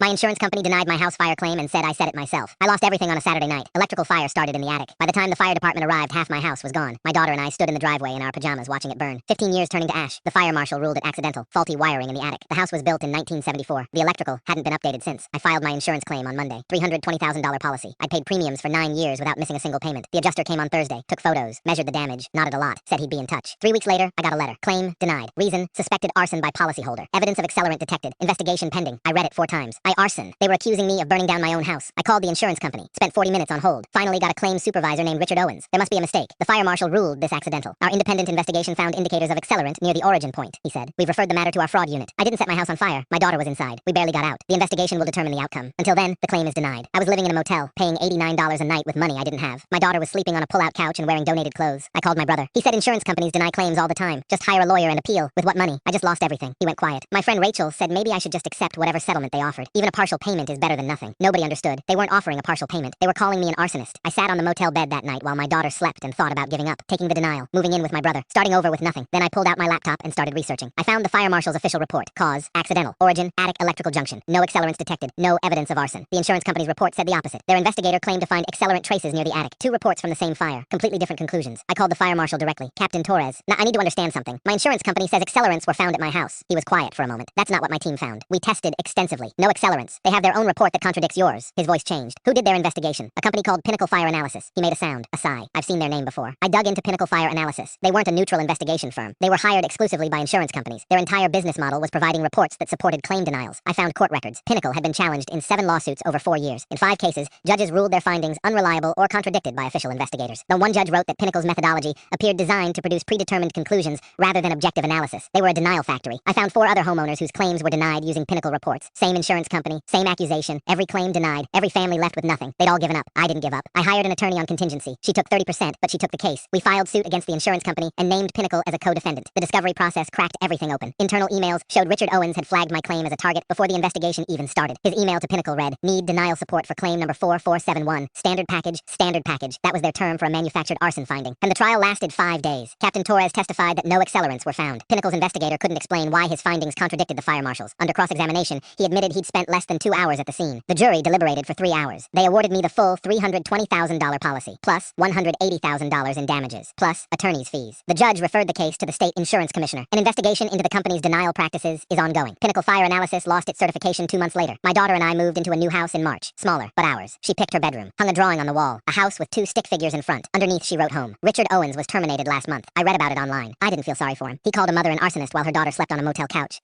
My insurance company denied my house fire claim and said I set it myself. I lost everything on a Saturday night. Electrical fire started in the attic. By the time the fire department arrived, half my house was gone. My daughter and I stood in the driveway in our pajamas watching it burn. 15 years turning to ash. The fire marshal ruled it accidental. Faulty wiring in the attic. The house was built in 1974. The electrical hadn't been updated since. I filed my insurance claim on Monday. $320,000 policy. I paid premiums for 9 years without missing a single payment. The adjuster came on Thursday, took photos, measured the damage, nodded a lot, said he'd be in touch. 3 weeks later, I got a letter. Claim denied. Reason, suspected arson by policyholder. Evidence of accelerant detected. Investigation pending. I read it 4 times. I arson. They were accusing me of burning down my own house. I called the insurance company. Spent 40 minutes on hold. Finally got a claims supervisor named Richard Owens. There must be a mistake. The fire marshal ruled this accidental. Our independent investigation found indicators of accelerant near the origin point, he said. We've referred the matter to our fraud unit. I didn't set my house on fire. My daughter was inside. We barely got out. The investigation will determine the outcome. Until then, the claim is denied. I was living in a motel, paying $89 a night with money I didn't have. My daughter was sleeping on a pull-out couch and wearing donated clothes. I called my brother. He said insurance companies deny claims all the time. Just hire a lawyer and appeal. With what money? I just lost everything. He went quiet. My friend Rachel said maybe I should just accept whatever settlement they offered. Even a partial payment is better than nothing. Nobody understood. They weren't offering a partial payment. They were calling me an arsonist. I sat on the motel bed that night while my daughter slept and thought about giving up, taking the denial, moving in with my brother, starting over with nothing. Then I pulled out my laptop and started researching. I found the fire marshal's official report. Cause, accidental. Origin, attic electrical junction. No accelerants detected. No evidence of arson. The insurance company's report said the opposite. Their investigator claimed to find accelerant traces near the attic. 2 reports from the same fire. Completely different conclusions. I called the fire marshal directly. Captain Torres. Now I need to understand something. My insurance company says accelerants were found at my house. He was quiet for a moment. That's not what my team found. We tested extensively. No accelerants. They have their own report that contradicts yours. His voice changed. Who did their investigation? A company called Pinnacle Fire Analysis. He made a sound. A sigh. I've seen their name before. I dug into Pinnacle Fire Analysis. They weren't a neutral investigation firm. They were hired exclusively by insurance companies. Their entire business model was providing reports that supported claim denials. I found court records. Pinnacle had been challenged in 7 lawsuits over 4 years. In 5 cases, judges ruled their findings unreliable or contradicted by official investigators. The one judge wrote that Pinnacle's methodology appeared designed to produce predetermined conclusions rather than objective analysis. They were a denial factory. I found 4 other homeowners whose claims were denied using Pinnacle reports. Same insurance company, same accusation, every claim denied, every family left with nothing. They'd all given up. I didn't give up. I hired an attorney on contingency. She took 30%, but she took the case. We filed suit against the insurance company and named Pinnacle as a co-defendant. The discovery process cracked everything open. Internal emails showed Richard Owens had flagged my claim as a target before the investigation even started. His email to Pinnacle read, "Need denial support for claim number 4471. Standard package, standard package." That was their term for a manufactured arson finding. And the trial lasted 5 days. Captain Torres testified that no accelerants were found. Pinnacle's investigator couldn't explain why his findings contradicted the fire marshal's. Under cross-examination, he admitted he'd spent less than 2 hours at the scene. The jury deliberated for 3 hours. They awarded me the full $320,000 policy, plus $180,000 in damages, plus attorney's fees. The judge referred the case to the state insurance commissioner. An investigation into the company's denial practices is ongoing. Pinnacle Fire Analysis lost its certification 2 months later. My daughter and I moved into a new house in March. Smaller, but ours. She picked her bedroom. Hung a drawing on the wall. A house with 2 stick figures in front. Underneath she wrote home. Richard Owens was terminated last month. I read about it online. I didn't feel sorry for him. He called a mother an arsonist while her daughter slept on a motel couch.